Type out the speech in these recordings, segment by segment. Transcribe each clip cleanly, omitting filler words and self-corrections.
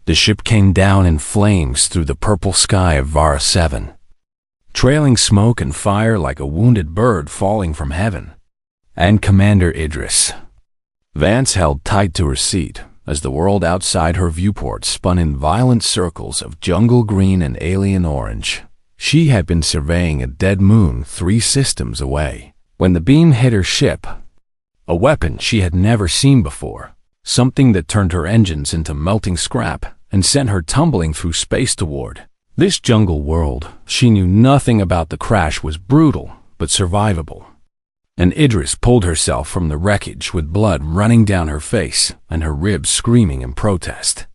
The ship came down in flames through the purple sky of Vara 7, trailing smoke and fire like a wounded bird falling from heaven. And Commander Idris. Vance held tight to her seat as the world outside her viewport spun in violent circles of jungle green and alien orange. She had been surveying a dead moon 3 systems away when the beam hit her ship. A weapon she had never seen before, something that turned her engines into melting scrap and sent her tumbling through space toward. This jungle world she knew nothing about. The crash was brutal but survivable. And Idris pulled herself from the wreckage with blood running down her face and her ribs screaming in protest.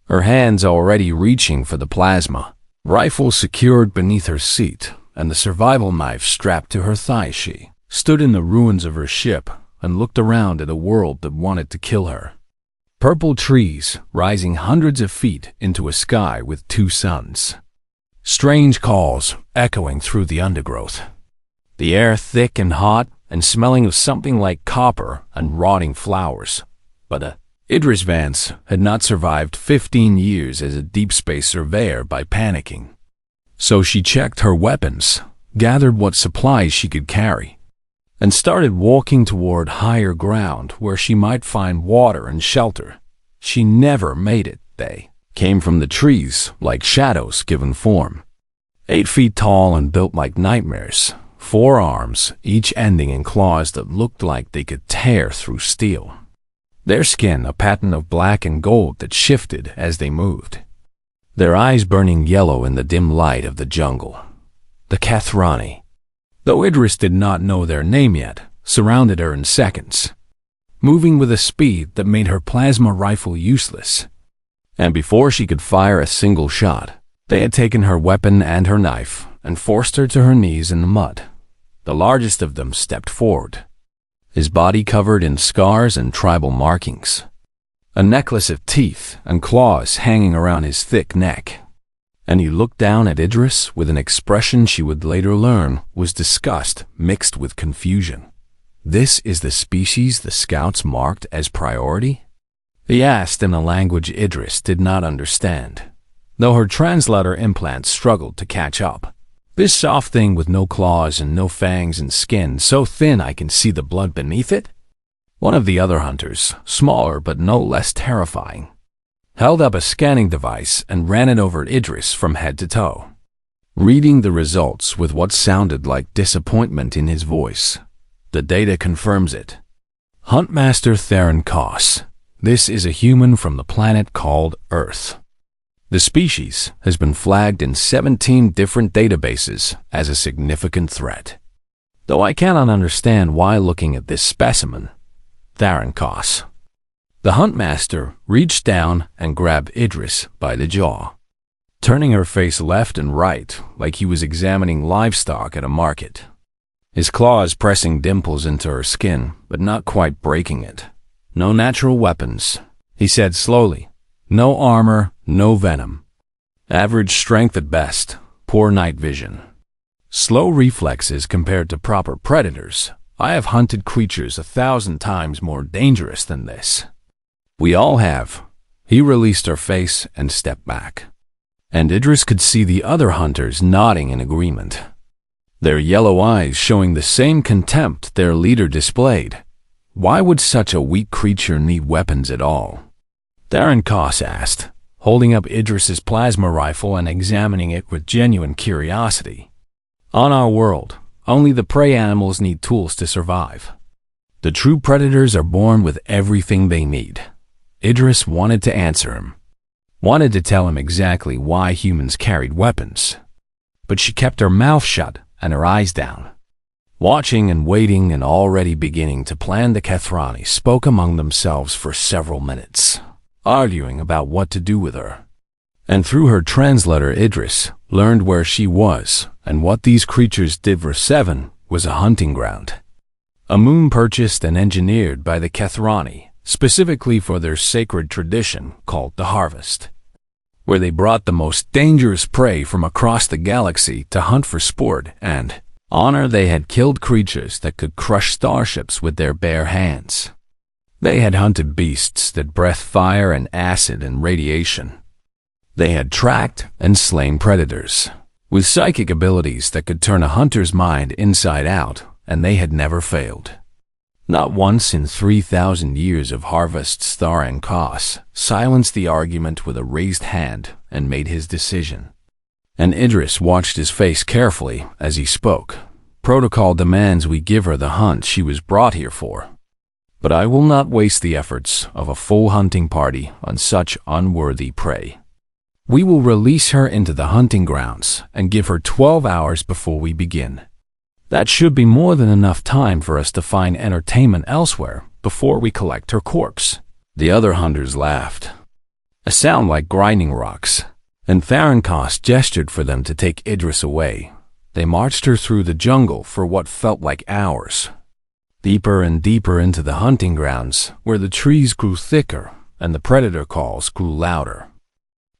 Her hands already reaching for the plasma rifle secured beneath her seat and the survival knife strapped to her thigh. She stood in the ruins of her ship and looked around at a world that wanted to kill her. Purple trees rising hundreds of feet into a sky with 2 suns. Strange calls echoing through the undergrowth. The air thick and hot and smelling of something like copper and rotting flowers. But Idris Vance had not survived 15 years as a deep space surveyor by panicking. So she checked her weapons, gathered what supplies she could carry, and started walking toward higher ground where she might find water and shelter. She never made it. They came from the trees like shadows given form. 8 feet tall and built like nightmares. 4 arms, each ending in claws that looked like they could tear through steel. Their skin a pattern of black and gold that shifted as they moved. Their eyes burning yellow in the dim light of the jungle. The Kathrani, though Idris did not know their name yet, surrounded her in seconds, moving with a speed that made her plasma rifle useless. And before she could fire a single shot, they had taken her weapon and her knife and forced her to her knees in the mud. The largest of them stepped forward, his body covered in scars and tribal markings, a necklace of teeth and claws hanging around his thick neck. And he looked down at Idris with an expression she would later learn was disgust mixed with confusion. "This is the species the scouts marked as priority?" He asked in a language Idris did not understand, though her translator implants struggled to catch up. "This soft thing with no claws and no fangs and skin so thin I can see the blood beneath it?" One of the other hunters, smaller but no less terrifying, held up a scanning device and ran it over Idris from head to toe, reading the results with what sounded like disappointment in his voice. "The data confirms it. Huntmaster Theron Koss. This is a human from the planet called Earth. The species has been flagged in 17 different databases as a significant threat. Though I cannot understand why looking at this specimen." Theron Koss. The Huntmaster reached down and grabbed Idris by the jaw, turning her face left and right like he was examining livestock at a market. His claws pressing dimples into her skin, but not quite breaking it. "No natural weapons," he said slowly. "No armor, no venom. Average strength at best, poor night vision. Slow reflexes compared to proper predators. I have hunted creatures 1,000 times more dangerous than this. We all have." He released her face and stepped back, and Idris could see the other hunters nodding in agreement, their yellow eyes showing the same contempt their leader displayed. Why would such a weak creature need weapons at all? Theron Koss asked, holding up Idris's plasma rifle and examining it with genuine curiosity. "On our world, only the prey animals need tools to survive. The true predators are born with everything they need." Idris wanted to answer him, wanted to tell him exactly why humans carried weapons, but she kept her mouth shut and her eyes down, watching and waiting and already beginning to plan. The Kathrani spoke among themselves for several minutes, arguing about what to do with her. And through her translator Idris learned where she was and what these creatures did. For 7 was a hunting ground, a moon purchased and engineered by the Kathrani specifically for their sacred tradition called the Harvest, where they brought the most dangerous prey from across the galaxy to hunt for sport and honor. They had killed creatures that could crush starships with their bare hands. They had hunted beasts that breathed fire and acid and radiation, They had tracked and slain predators with psychic abilities that could turn a hunter's mind inside out, and they had never failed. Not once in 3,000 years of harvests, Tharankos silenced the argument with a raised hand and made his decision. And Idris watched his face carefully as he spoke. Protocol demands we give her the hunt she was brought here for. But I will not waste the efforts of a full hunting party on such unworthy prey. We will release her into the hunting grounds and give her 12 hours before we begin. That should be more than enough time for us to find entertainment elsewhere before we collect her corpse. The other hunters laughed, a sound like grinding rocks, and Tharankos gestured for them to take Idris away. They marched her through the jungle for what felt like hours, deeper and deeper into the hunting grounds, where the trees grew thicker and the predator calls grew louder.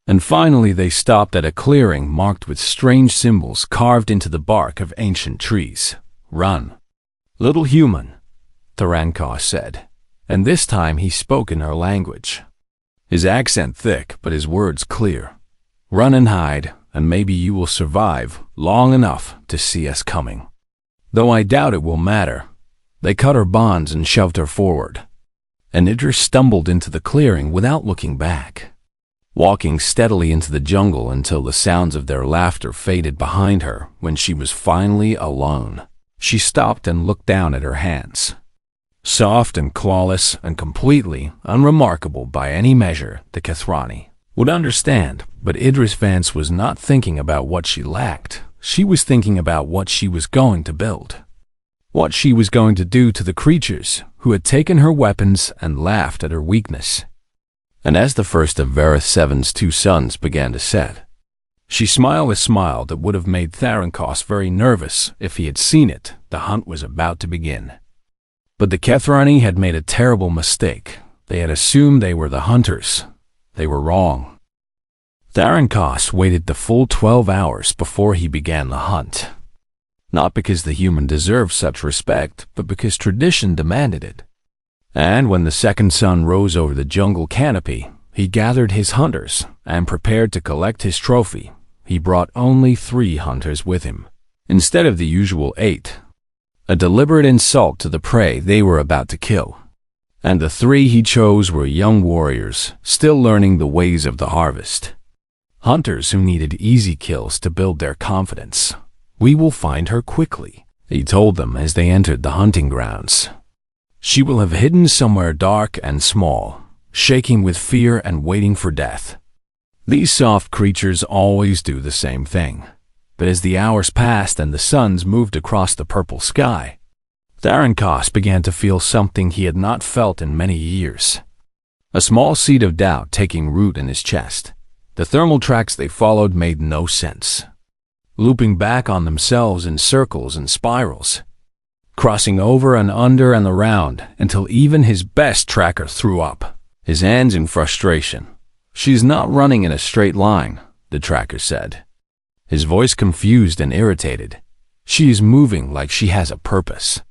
And finally they stopped at a clearing marked with strange symbols carved into the bark of ancient trees. "Run, little human," Tharankos said, and this time he spoke in her language. His accent thick, but his words clear. "Run and hide, and maybe you will survive long enough to see us coming. Though I doubt it will matter." They cut her bonds and shoved her forward, and Idris stumbled into the clearing without looking back, walking steadily into the jungle until the sounds of their laughter faded behind her. When she was finally alone, she stopped and looked down at her hands. Soft and clawless and completely unremarkable by any measure the Kathrani would understand, but Idris Vance was not thinking about what she lacked. She was thinking about what she was going to build. What she was going to do to the creatures who had taken her weapons and laughed at her weakness. And as the first of Vareth Seven's two suns began to set, she smiled a smile that would have made Tharankos very nervous if he had seen it. The hunt was about to begin. But the Kathrani had made a terrible mistake. They had assumed they were the hunters. They were wrong. Tharankos waited the full 12 hours before he began the hunt. Not because the human deserved such respect, but because tradition demanded it. And when the second sun rose over the jungle canopy, he gathered his hunters and prepared to collect his trophy. He brought only 3 hunters with him, instead of the usual 8. A deliberate insult to the prey they were about to kill. And the 3 he chose were young warriors, still learning the ways of the harvest. Hunters who needed easy kills to build their confidence. "We will find her quickly," he told them as they entered the hunting grounds. "She will have hidden somewhere dark and small, shaking with fear and waiting for death." These soft creatures always do the same thing. But as the hours passed and the suns moved across the purple sky, Tharankos began to feel something he had not felt in many years. A small seed of doubt taking root in his chest. The thermal tracks they followed made no sense, looping back on themselves in circles and spirals, crossing over and under and around until even his best tracker threw up his hands in frustration. "She's not running in a straight line," the tracker said, his voice confused and irritated. "She is moving like she has a purpose,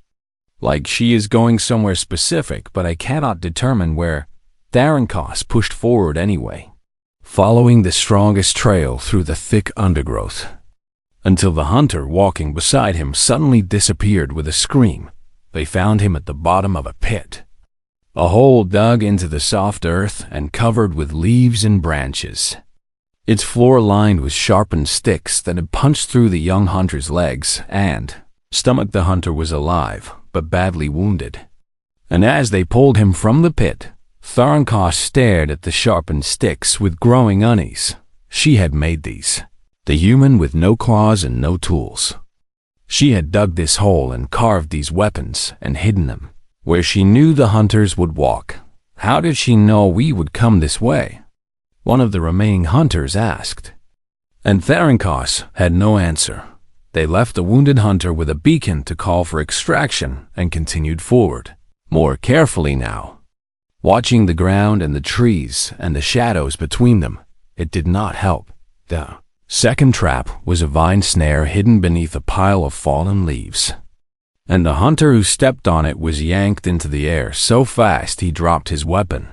like she is going somewhere specific, but I cannot determine where." Tharankos pushed forward anyway, following the strongest trail through the thick undergrowth, until the hunter walking beside him suddenly disappeared with a scream. They found him at the bottom of a pit, a hole dug into the soft earth and covered with leaves and branches. Its floor lined with sharpened sticks that had punched through the young hunter's legs and stomach. The hunter was alive, but badly wounded. And as they pulled him from the pit, Tharankos stared at the sharpened sticks with growing unease. She had made these. The human with no claws and no tools. She had dug this hole and carved these weapons and hidden them where she knew the hunters would walk. "How did she know we would come this way?" one of the remaining hunters asked. And Tharankos had no answer. They left the wounded hunter with a beacon to call for extraction and continued forward, more carefully now, watching the ground and the trees and the shadows between them. It did not help. The second trap was a vine snare hidden beneath a pile of fallen leaves, and the hunter who stepped on it was yanked into the air so fast he dropped his weapon.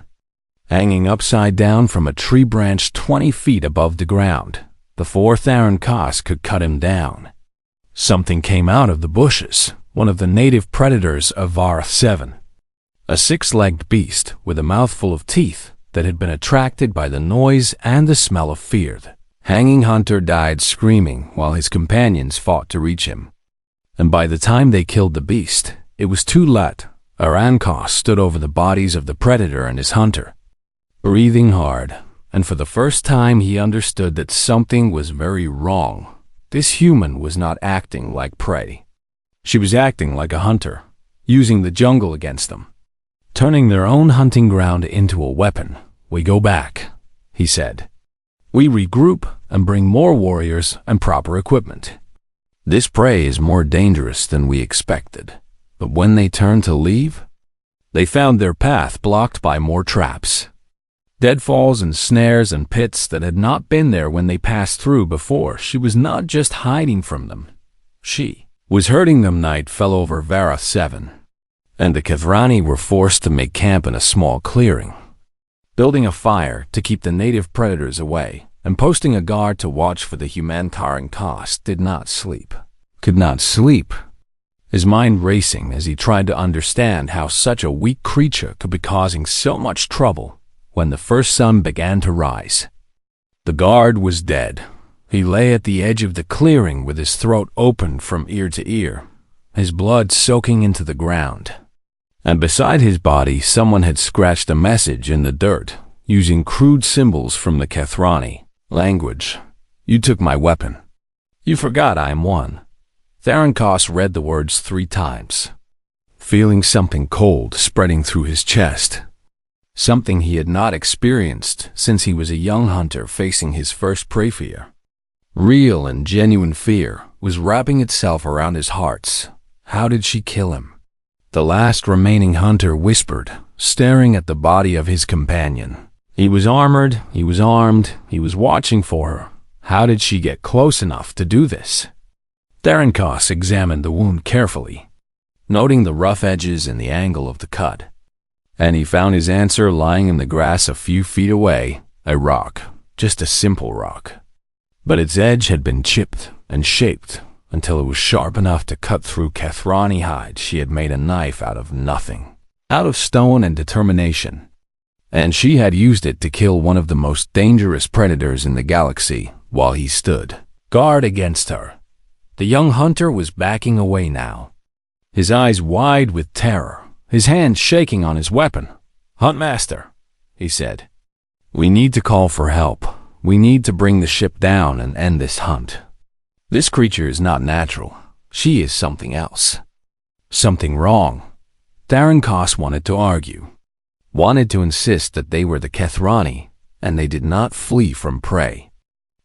Hanging upside down from a tree branch 20 feet above the ground, before Theron Koss could cut him down, something came out of the bushes, one of the native predators of Var 7. A six-legged beast with a mouthful of teeth that had been attracted by the noise and the smell of fear. The hanging hunter died screaming while his companions fought to reach him. And by the time they killed the beast, it was too late. Koss stood over the bodies of the predator and his hunter, breathing hard, and for the first time he understood that something was very wrong. This human was not acting like prey. She was acting like a hunter, using the jungle against them, turning their own hunting ground into a weapon. "We go back," he said. "We regroup and bring more warriors and proper equipment. This prey is more dangerous than we expected." But when they turned to leave, they found their path blocked by more traps. Deadfalls and snares and pits that had not been there when they passed through before. She was not just hiding from them. She was hurting them. Night fell over Vara 7, and the Kathrani were forced to make camp in a small clearing, building a fire to keep the native predators away, and posting a guard to watch for the human. Theron Koss could not sleep, his mind racing as he tried to understand how such a weak creature could be causing so much trouble. When the first sun began to rise, the guard was dead. He lay at the edge of the clearing with his throat open from ear to ear, his blood soaking into the ground. And beside his body, someone had scratched a message in the dirt, using crude symbols from the Kathrani language. "You took my weapon. You forgot I am one." Theron Koss read the words 3 times, feeling something cold spreading through his chest. Something he had not experienced since he was a young hunter facing his first prey. Fear, real and genuine fear, was wrapping itself around his heart. How did she kill him? The last remaining hunter whispered, staring at the body of his companion. He was armored, he was armed, he was watching for her. How did she get close enough to do this? Theron Koss examined the wound carefully, noting the rough edges and the angle of the cut. And he found his answer lying in the grass a few feet away, a rock, just a simple rock. But its edge had been chipped and shaped until it was sharp enough to cut through Kathrani hide. She had made a knife out of nothing, out of stone and determination. And she had used it to kill one of the most dangerous predators in the galaxy while he stood guard against her. The young hunter was backing away now, his eyes wide with terror, his hand shaking on his weapon. "Huntmaster," he said, "we need to call for help. We need to bring the ship down and end this hunt. This creature is not natural. She is something else. Something wrong." Theron Koss wanted to argue, wanted to insist that they were the Kathrani, and they did not flee from prey.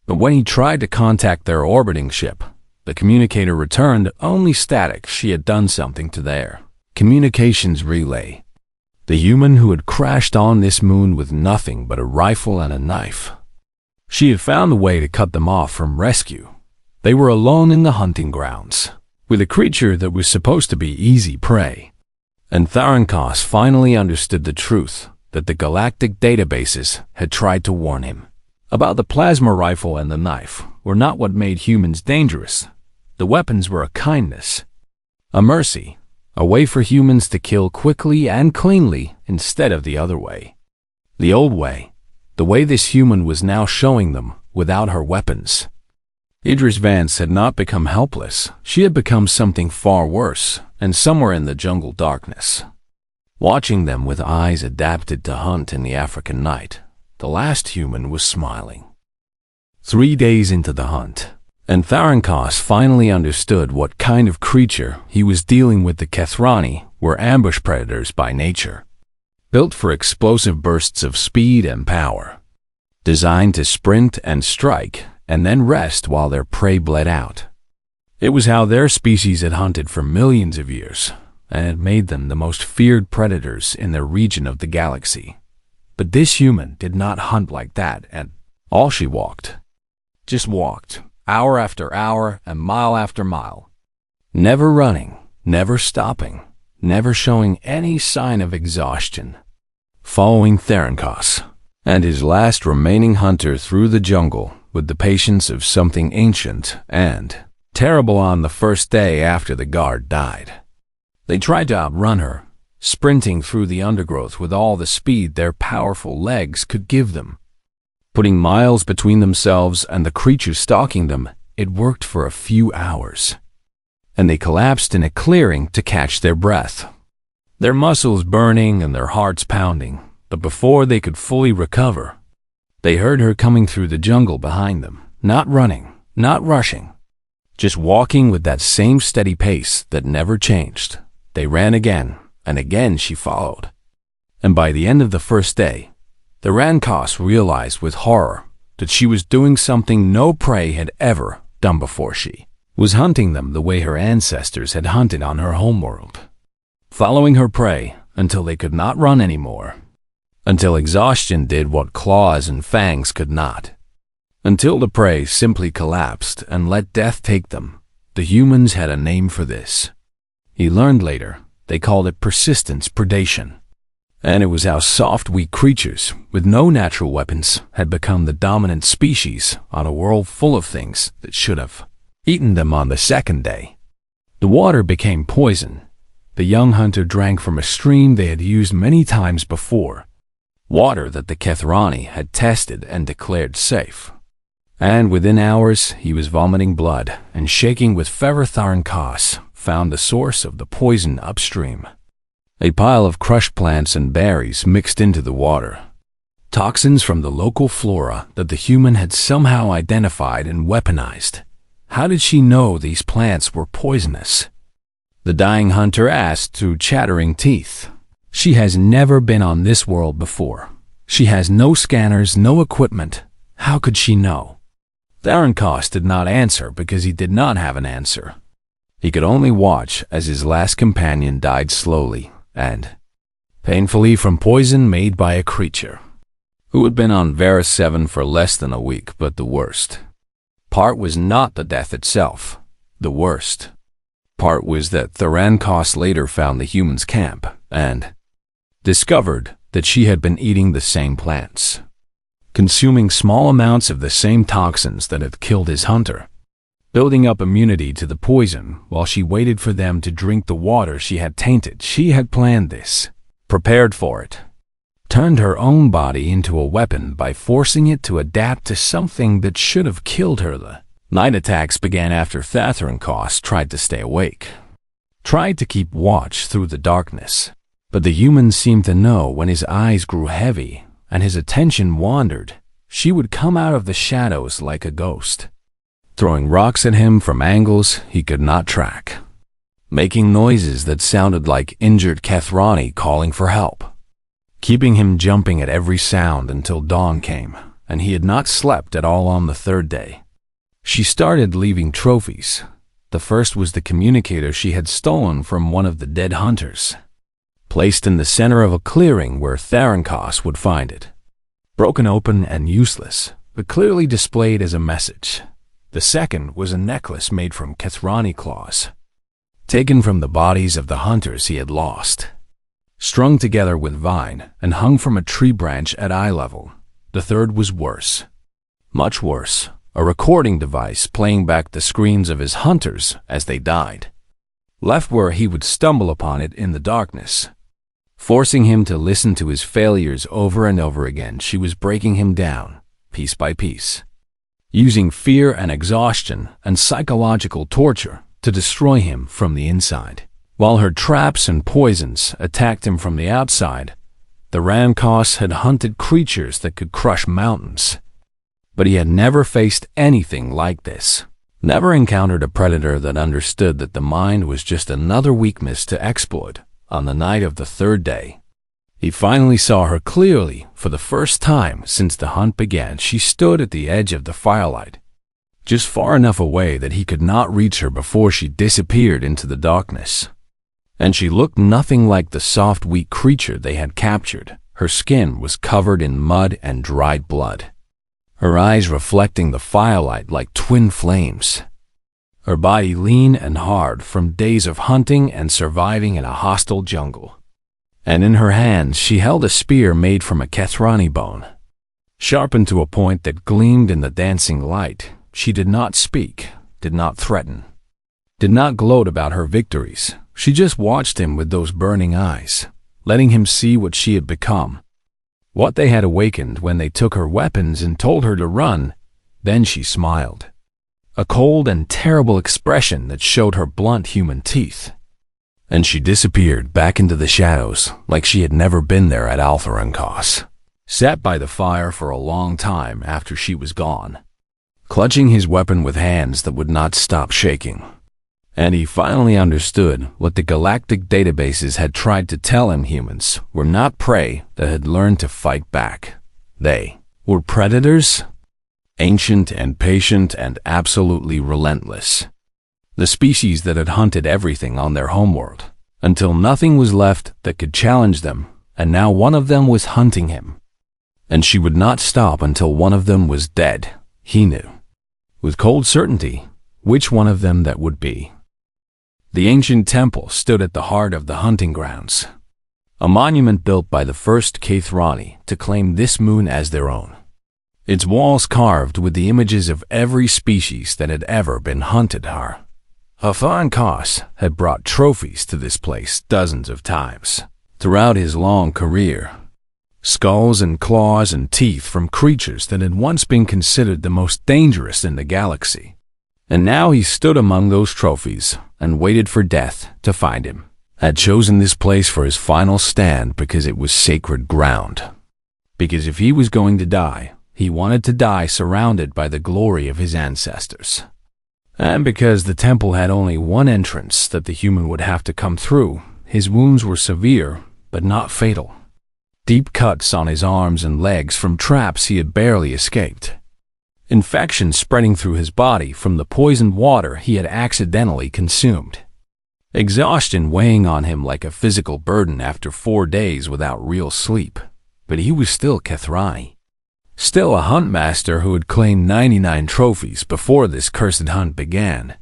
But when he tried to contact their orbiting ship, the communicator returned only static. She had done something to their communications relay. The human who had crashed on this moon with nothing but a rifle and a knife. She had found a way to cut them off from rescue. They were alone in the hunting grounds, with a creature that was supposed to be easy prey. And Theron Koss finally understood the truth that the galactic databases had tried to warn him about. The plasma rifle and the knife were not what made humans dangerous. The weapons were a kindness, a mercy, a way for humans to kill quickly and cleanly instead of the other way. The old way, the way this human was now showing them without her weapons. Idris Vance had not become helpless. She had become something far worse, and somewhere in the jungle darkness, watching them with eyes adapted to hunt in the African night, the last human was smiling. 3 days into the hunt, and Theron Koss finally understood what kind of creature he was dealing with. The Kathrani were ambush predators by nature, built for explosive bursts of speed and power, designed to sprint and strike and then rest while their prey bled out. It was how their species had hunted for millions of years, and it made them the most feared predators in their region of the galaxy. But this human did not hunt like that, and all she walked, just walked, hour after hour and mile after mile, never running, never stopping, never showing any sign of exhaustion. following Therankos and his last remaining hunter through the jungle with the patience of something ancient and terrible on the first day after the guard died. They tried to outrun her, sprinting through the undergrowth with all the speed their powerful legs could give them. Putting miles between themselves and the creature stalking them, it worked for a few hours, and they collapsed in a clearing to catch their breath, their muscles burning and their hearts pounding. But before they could fully recover, they heard her coming through the jungle behind them, not running, not rushing, just walking with that same steady pace that never changed. They ran again, and again she followed. And by the end of the first day, the Therankos realized with horror that she was doing something no prey had ever done before. She was hunting them the way her ancestors had hunted on her homeworld, following her prey until they could not run anymore, until exhaustion did what claws and fangs could not, until the prey simply collapsed and let death take them. The humans had a name for this. He learned later they called it persistence predation. And it was how soft, weak creatures with no natural weapons had become the dominant species on a world full of things that should have eaten them on the second day. The water became poison. The young hunter drank from a stream they had used many times before, water that the Kethrani had tested and declared safe. And within hours, he was vomiting blood and shaking with fever. Therankos found the source of the poison upstream. A pile of crushed plants and berries mixed into the water. Toxins from the local flora that the human had somehow identified and weaponized. How did she know these plants were poisonous? The dying hunter asked through chattering teeth. She has never been on this world before. She has no scanners, no equipment. How could she know? Therankos did not answer because he did not have an answer. He could only watch as his last companion died slowly and painfully from poison made by a creature who had been on Varus 7 for less than a week. But the worst part was not the death itself. The worst part was that Therankos later found the humans' camp and discovered that she had been eating the same plants, consuming small amounts of the same toxins that had killed his hunter, building up immunity to the poison while she waited for them to drink the water she had tainted. She had planned this, prepared for it, turned her own body into a weapon by forcing it to adapt to something that should have killed her. The night attacks began after Therankos tried to stay awake, tried to keep watch through the darkness. But the humans seemed to know when his eyes grew heavy and his attention wandered. She would come out of the shadows like a ghost, throwing rocks at him from angles he could not track, making noises that sounded like injured Kethrani calling for help, keeping him jumping at every sound until dawn came, and he had not slept at all on the third day. She started leaving trophies. The first was the communicator she had stolen from one of the dead hunters, placed in the center of a clearing where Therankos would find it, broken open and useless, but clearly displayed as a message. The second was a necklace made from Kethrani claws, taken from the bodies of the hunters he had lost, strung together with vine and hung from a tree branch at eye level. The third was worse, much worse, a recording device playing back the screams of his hunters as they died, left where he would stumble upon it in the darkness, forcing him to listen to his failures over and over again. She was breaking him down, piece by piece, using fear and exhaustion and psychological torture to destroy him from the inside. While her traps and poisons attacked him from the outside, the Therankos had hunted creatures that could crush mountains. But he had never faced anything like this, never encountered a predator that understood that the mind was just another weakness to exploit. On the night of the third day, he finally saw her clearly for the first time since the hunt began. She stood at the edge of the firelight, just far enough away that he could not reach her before she disappeared into the darkness. And she looked nothing like the soft, weak creature they had captured. Her skin was covered in mud and dried blood, her eyes reflecting the firelight like twin flames, her body lean and hard from days of hunting and surviving in a hostile jungle. and in her hands she held a spear made from a Kethrani bone. Sharpened to a point that gleamed in the dancing light, she did not speak, did not threaten, did not gloat about her victories. She just watched him with those burning eyes, letting him see what she had become, what they had awakened when they took her weapons and told her to run. Then she smiled, a cold and terrible expression that showed her blunt human teeth. And she disappeared back into the shadows like she had never been there at Altharankos. Sat by the fire for a long time after she was gone, clutching his weapon with hands that would not stop shaking. And he finally understood what the galactic databases had tried to tell him: humans were not prey that had learned to fight back. They were predators, ancient and patient and absolutely relentless. The species that had hunted everything on their homeworld, until nothing was left that could challenge them, and now one of them was hunting him. And she would not stop until one of them was dead. He knew, with cold certainty, which one of them that would be. The ancient temple stood at the heart of the hunting grounds, a monument built by the first Kethrani to claim this moon as their own. Its walls carved with the images of every species that had ever been hunted here. Altharankos had brought trophies to this place dozens of times throughout his long career. Skulls and claws and teeth from creatures that had once been considered the most dangerous in the galaxy. And now he stood among those trophies and waited for death to find him. Had chosen this place for his final stand because it was sacred ground. Because if he was going to die, he wanted to die surrounded by the glory of his ancestors. And because the temple had only one entrance that the human would have to come through, his wounds were severe, but not fatal. Deep cuts on his arms and legs from traps he had barely escaped. Infection spreading through his body from the poisoned water he had accidentally consumed. Exhaustion weighing on him like a physical burden after 4 days without real sleep. But he was still Kethrani. Still a huntmaster who had claimed 99 trophies before this cursed hunt began.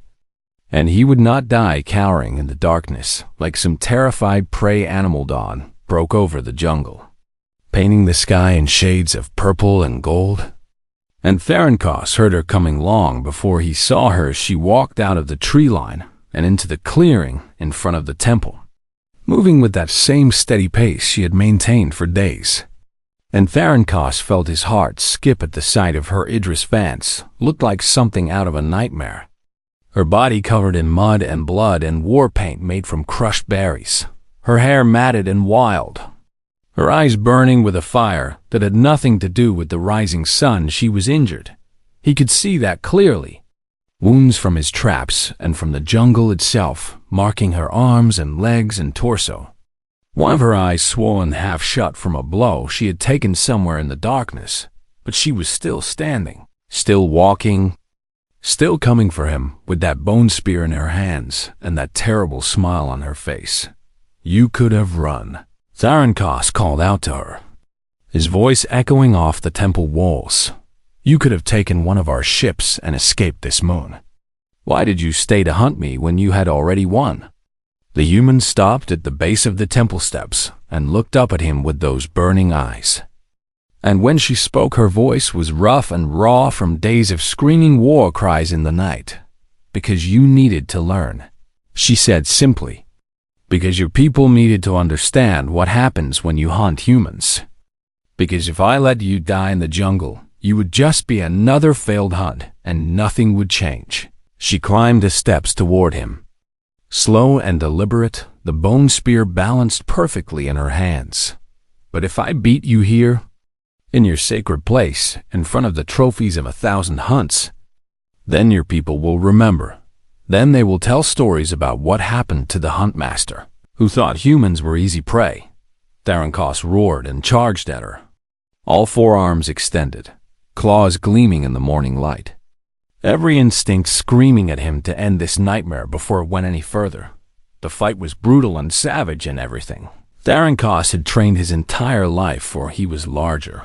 And he would not die cowering in the darkness like some terrified prey animal. Dawn broke over the jungle, painting the sky in shades of purple and gold. And Therankos heard her coming long before he saw her as she walked out of the tree line and into the clearing in front of the temple, moving with that same steady pace she had maintained for days. And Therankos felt his heart skip at the sight of her. Idris Vance looked like something out of a nightmare. Her body covered in mud and blood and war paint made from crushed berries, her hair matted and wild, her eyes burning with a fire that had nothing to do with the rising sun. She was injured. He could see that clearly. Wounds from his traps and from the jungle itself, marking her arms and legs and torso. One of her eyes swollen half shut from a blow she had taken somewhere in the darkness, but she was still standing, still walking, still coming for him with that bone spear in her hands and that terrible smile on her face. You could have run. Therankos called out to her, his voice echoing off the temple walls. You could have taken one of our ships and escaped this moon. Why did you stay to hunt me when you had already won? The human stopped at the base of the temple steps and looked up at him with those burning eyes. And when she spoke, her voice was rough and raw from days of screaming war cries in the night. Because you needed to learn, she said simply. Because your people needed to understand what happens when you hunt humans. Because if I let you die in the jungle, you would just be another failed hunt and nothing would change. She climbed the steps toward him. Slow and deliberate, the bone spear balanced perfectly in her hands. But if I beat you here, in your sacred place, in front of the trophies of 1,000 hunts, then your people will remember. Then they will tell stories about what happened to the huntmaster, who thought humans were easy prey. Therankos roared and charged at her, all 4 arms extended, claws gleaming in the morning light. Every instinct screaming at him to end this nightmare before it went any further. The fight was brutal and savage in everything. Therankos had trained his entire life for he was larger,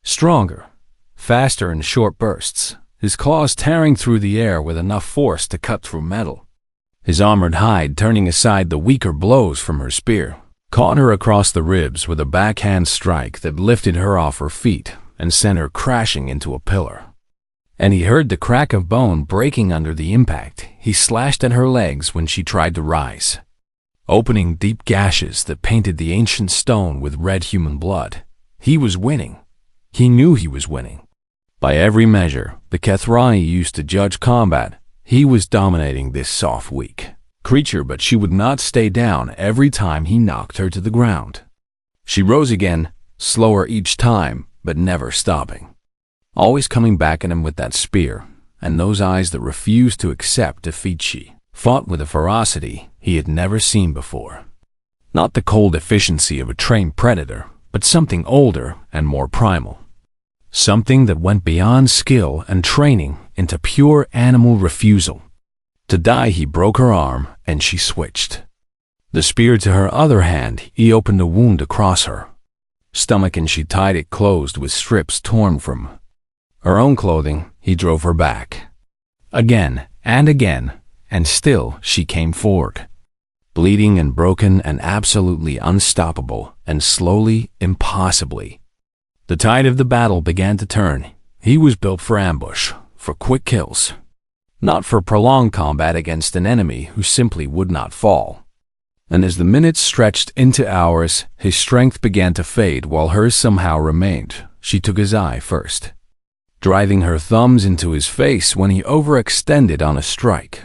stronger, faster in short bursts, his claws tearing through the air with enough force to cut through metal, his armored hide turning aside the weaker blows from her spear. caught her across the ribs with a backhand strike that lifted her off her feet and sent her crashing into a pillar. And he heard the crack of bone breaking under the impact. He slashed at her legs when she tried to rise, opening deep gashes that painted the ancient stone with red human blood. He was winning. He knew he was winning. By every measure the Kethrani used to judge combat, he was dominating this soft, weak creature, but she would not stay down every time he knocked her to the ground. She rose again, slower each time, but never stopping, always coming back at him with that spear and those eyes that refused to accept defeat. She fought with a ferocity he had never seen before. Not the cold efficiency of a trained predator, but something older and more primal. Something that went beyond skill and training into pure animal refusal. To die, he broke her arm, and she switched the spear to her other hand. He opened a wound across her stomach, and she tied it closed with strips torn from her own clothing. He drove her back again and again, and still she came forward, bleeding and broken and absolutely unstoppable, and slowly, impossibly, the tide of the battle began to turn. He was built for ambush, for quick kills, not for prolonged combat against an enemy who simply would not fall. And as the minutes stretched into hours, his strength began to fade while hers somehow remained. She took his eye first, driving her thumbs into his face when he overextended on a strike,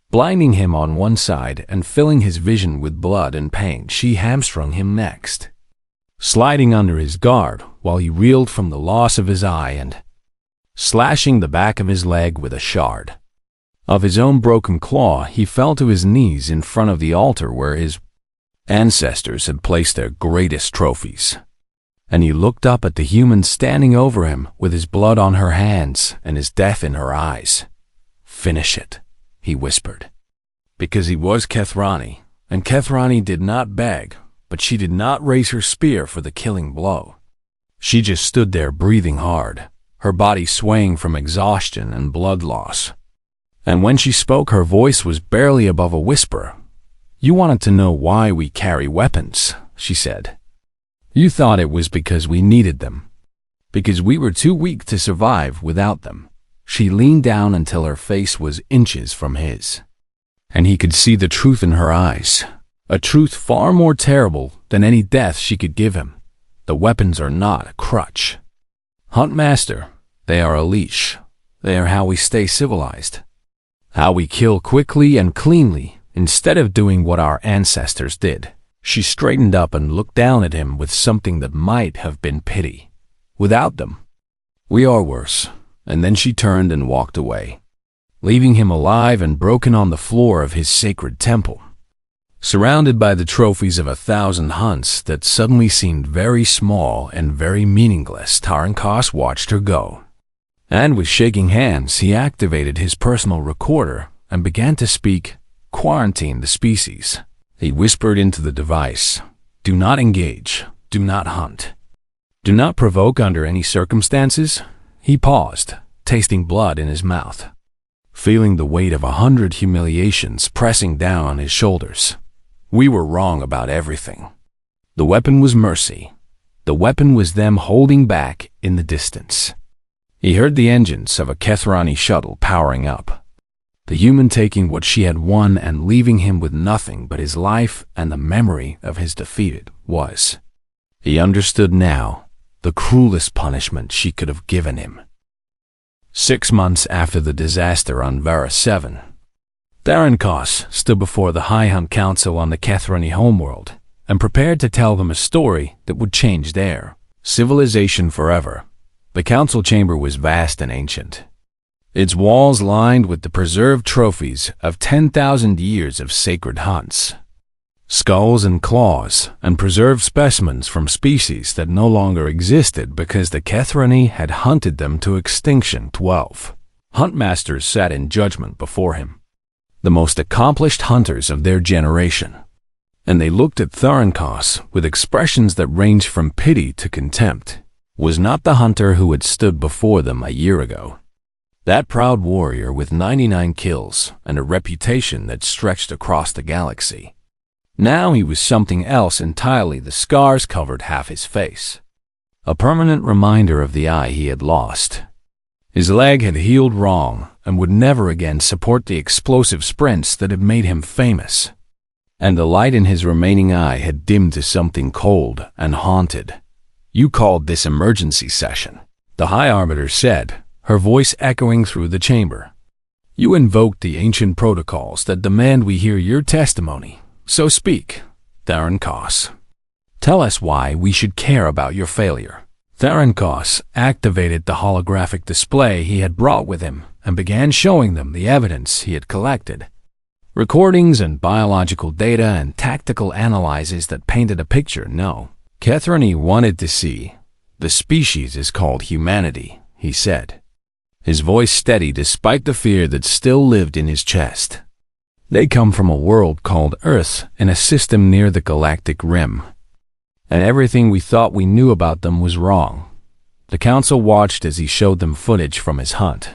blinding him on one side and filling his vision with blood and pain. She hamstrung him next, sliding under his guard while he reeled from the loss of his eye and slashing the back of his leg with a shard of his own broken claw. He fell to his knees in front of the altar where his ancestors had placed their greatest trophies, and he looked up at the human standing over him with his blood on her hands and his death in her eyes. "Finish it," he whispered, because he was Kethrani, and Kethrani did not beg, but she did not raise her spear for the killing blow. She just stood there breathing hard, her body swaying from exhaustion and blood loss. And when she spoke, her voice was barely above a whisper. "You wanted to know why we carry weapons," she said. "You thought it was because we needed them, because we were too weak to survive without them." She leaned down until her face was inches from his, and he could see the truth in her eyes, a truth far more terrible than any death she could give him. The weapons are not a crutch, Huntmaster. They are a leash. They are how we stay civilized, how we kill quickly and cleanly instead of doing what our ancestors did. She straightened up and looked down at him with something that might have been pity. "Without them, we are worse." And then she turned and walked away, leaving him alive and broken on the floor of his sacred temple, surrounded by the trophies of 1,000 hunts that suddenly seemed very small and very meaningless. Tarankos watched her go, and with shaking hands he activated his personal recorder and began to speak. "Quarantine the species," he whispered into the device. "Do not engage. Do not hunt. Do not provoke under any circumstances." He paused, tasting blood in his mouth, feeling the weight of 100 humiliations pressing down on his shoulders. We were wrong about everything. The weapon was mercy. The weapon was them holding back in the distance. He heard the engines of a Kethrani shuttle powering up, the human taking what she had won and leaving him with nothing but his life and the memory of his defeated was. He understood now the cruelest punishment she could have given him. 6 months after the disaster on Vara 7, Tarankos stood before the High Hunt Council on the Kethrani homeworld and prepared to tell them a story that would change their civilization forever. The council chamber was vast and ancient, its walls lined with the preserved trophies of 10,000 years of sacred hunts, skulls and claws, and preserved specimens from species that no longer existed because the Kethrani had hunted them to extinction. 12 huntmasters sat in judgment before him, the most accomplished hunters of their generation, and they looked at Tarankos with expressions that ranged from pity to contempt. Was not the hunter who had stood before them a year ago, that proud warrior with 99 kills and a reputation that stretched across the galaxy. Now he was something else entirely. The scars covered half his face, a permanent reminder of the eye he had lost. His leg had healed wrong and would never again support the explosive sprints that had made him famous. And the light in his remaining eye had dimmed to something cold and haunted. "You called this emergency session," the High Arbiter said, her voice echoing through the chamber. "You invoked the ancient protocols that demand we hear your testimony. So speak, Theron Koss. Tell us why we should care about your failure." Theron Koss activated the holographic display he had brought with him and began showing them the evidence he had collected. Recordings and biological data and tactical analyses that painted a picture Kethrani wanted to see. "The species is called humanity," he said, his voice steady despite the fear that still lived in his chest. "They come from a world called Earth in a system near the galactic rim. And everything we thought we knew about them was wrong." The council watched as he showed them footage from his hunt.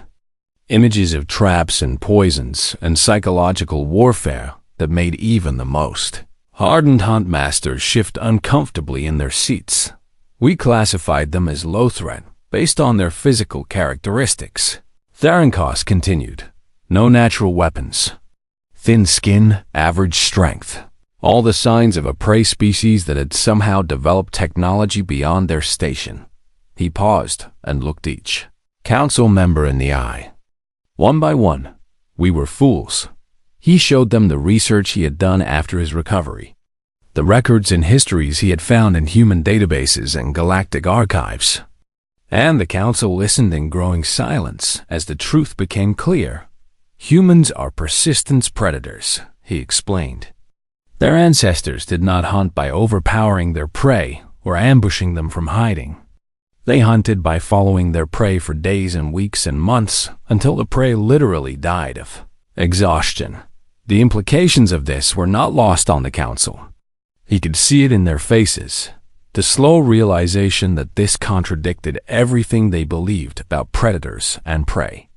Images of traps and poisons and psychological warfare that made even the most hardened hunt masters shift uncomfortably in their seats. "We classified them as low threat based on their physical characteristics," Theron Koss continued. "No natural weapons. Thin skin, average strength. All the signs of a prey species that had somehow developed technology beyond their station." He paused and looked each council member in the eye. One by one, "We were fools." He showed them the research he had done after his recovery, the records and histories he had found in human databases and galactic archives. And the council listened in growing silence as the truth became clear. "Humans are persistence predators," he explained. Their ancestors did not hunt by overpowering their prey or ambushing them from hiding. They hunted by following their prey for days and weeks and months until the prey literally died of exhaustion. The implications of this were not lost on the council. He could see it in their faces, the slow realization that this contradicted everything they believed about predators and prey.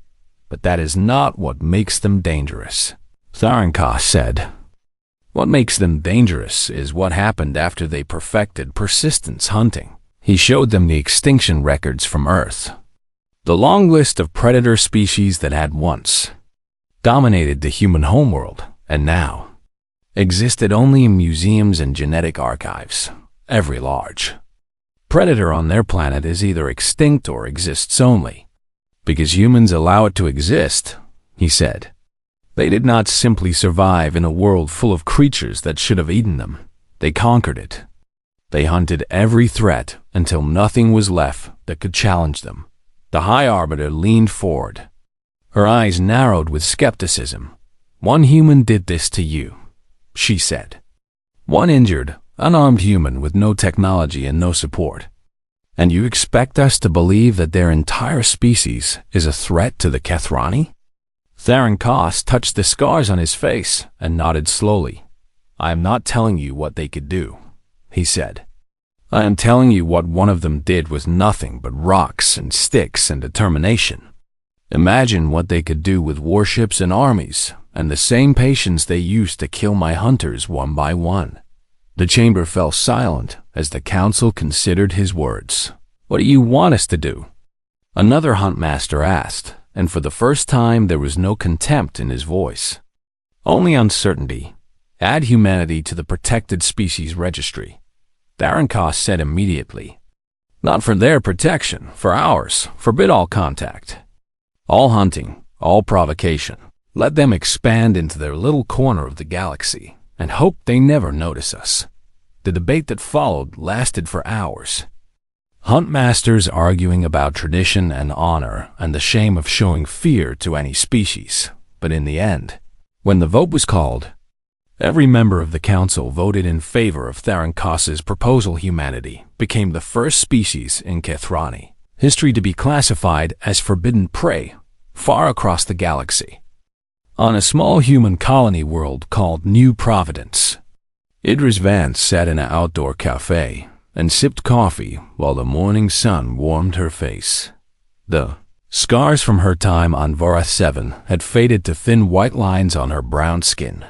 "But that is not what makes them dangerous," Theron Koss said. "What makes them dangerous is what happened after they perfected persistence hunting." He showed them the extinction records from Earth, the long list of predator species that had once dominated the human homeworld and now existed only in museums and genetic archives. Every large predator on their planet is either extinct or exists only because humans allow it to exist, he said. They did not simply survive in a world full of creatures that should have eaten them. They conquered it. They hunted every threat until nothing was left that could challenge them. The High Arbiter leaned forward, her eyes narrowed with skepticism. "One human did this to you," she said. "One injured, unarmed human with no technology and no support. And you expect us to believe that their entire species is a threat to the Kethrani?" Theron Koss touched the scars on his face and nodded slowly. "I am not telling you what they could do," he said. "I am telling you what one of them did was nothing but rocks and sticks and determination. Imagine what they could do with warships and armies and the same patience they used to kill my hunters one by one." The chamber fell silent as the council considered his words. "What do you want us to do?" another huntmaster asked, and for the first time there was no contempt in his voice, only uncertainty. "Add humanity to the protected species registry," Theron Koss said immediately. "Not for their protection, for ours. Forbid all contact, all hunting, all provocation. Let them expand into their little corner of the galaxy and hope they never notice us." The debate that followed lasted for hours. Huntmasters arguing about tradition and honor and the shame of showing fear to any species. But in the end, when the vote was called, every member of the council voted in favor of Theron Koss's proposal. Humanity became the first species in Kethrani history to be classified as forbidden prey far across the galaxy. On a small human colony world called New Providence, Idris Vance sat in an outdoor cafe and sipped coffee while the morning sun warmed her face. The scars from her time on Vorath 7 had faded to thin white lines on her brown skin,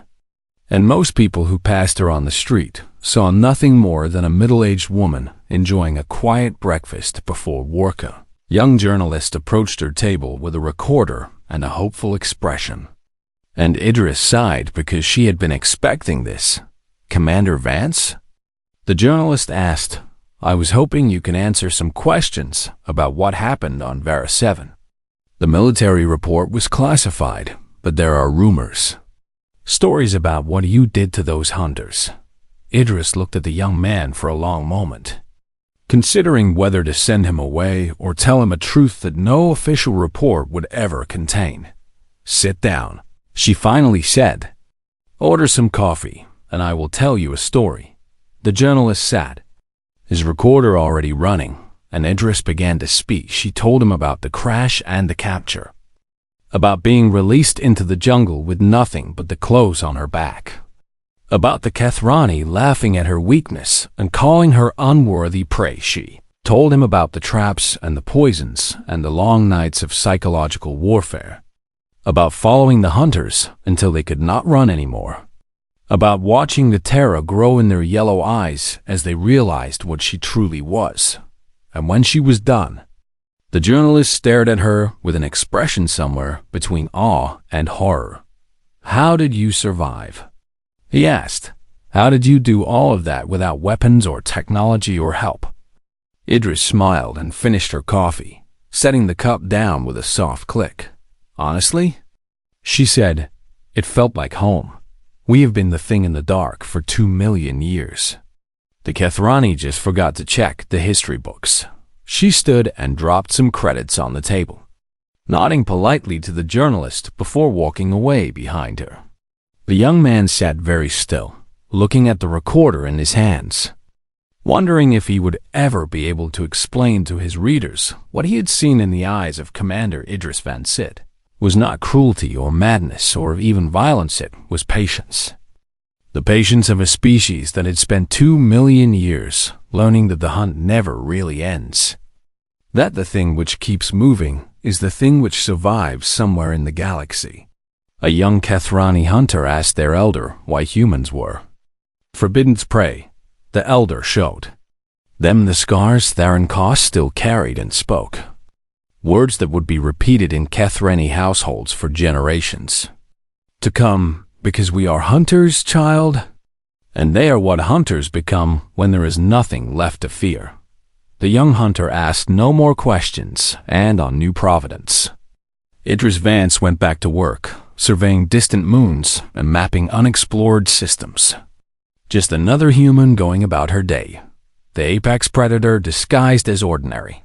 and most people who passed her on the street saw nothing more than a middle-aged woman enjoying a quiet breakfast before work. A young journalist approached her table with a recorder and a hopeful expression. And Idris sighed because she had been expecting this. "Commander Vance?" The journalist asked, "I was hoping you can answer some questions about what happened on Vara 7. The military report was classified, but there are rumors. Stories about what you did to those hunters." Idris looked at the young man for a long moment, considering whether to send him away or tell him a truth that no official report would ever contain. "Sit down," she finally said. "Order some coffee, and I will tell you a story." The journalist sat, his recorder already running, and Idris began to speak. She told him about the crash and the capture, about being released into the jungle with nothing but the clothes on her back, about the Kethrani laughing at her weakness and calling her unworthy prey. She told him about the traps and the poisons and the long nights of psychological warfare, about following the hunters until they could not run anymore, about watching the terror grow in their yellow eyes as they realized what she truly was. And when she was done, the journalist stared at her with an expression somewhere between awe and horror. "How did you survive?" he asked. "How did you do all of that without weapons or technology or help?" Idris smiled and finished her coffee, setting the cup down with a soft click. "Honestly," she said, "it felt like home. We have been the thing in the dark for 2 million years. The Kethrani just forgot to check the history books." She stood and dropped some credits on the table, nodding politely to the journalist before walking away behind her. The young man sat very still, looking at the recorder in his hands, wondering if he would ever be able to explain to his readers what he had seen in the eyes of Commander Idris Van Sid was not cruelty or madness or even violence. It was patience. The patience of a species that had spent 2 million years learning that the hunt never really ends. That the thing which keeps moving is the thing which survives somewhere in the galaxy. A young Kethrani hunter asked their elder why humans were forbidden's prey. The elder showed them the scars Theron Koss still carried and spoke, words that would be repeated in Kethrani households for generations to come. "Because we are hunters, child, and they are what hunters become when there is nothing left to fear." The young hunter asked no more questions, and on New Providence, Idris Vance went back to work, surveying distant moons and mapping unexplored systems. Just another human going about her day, the apex predator disguised as ordinary.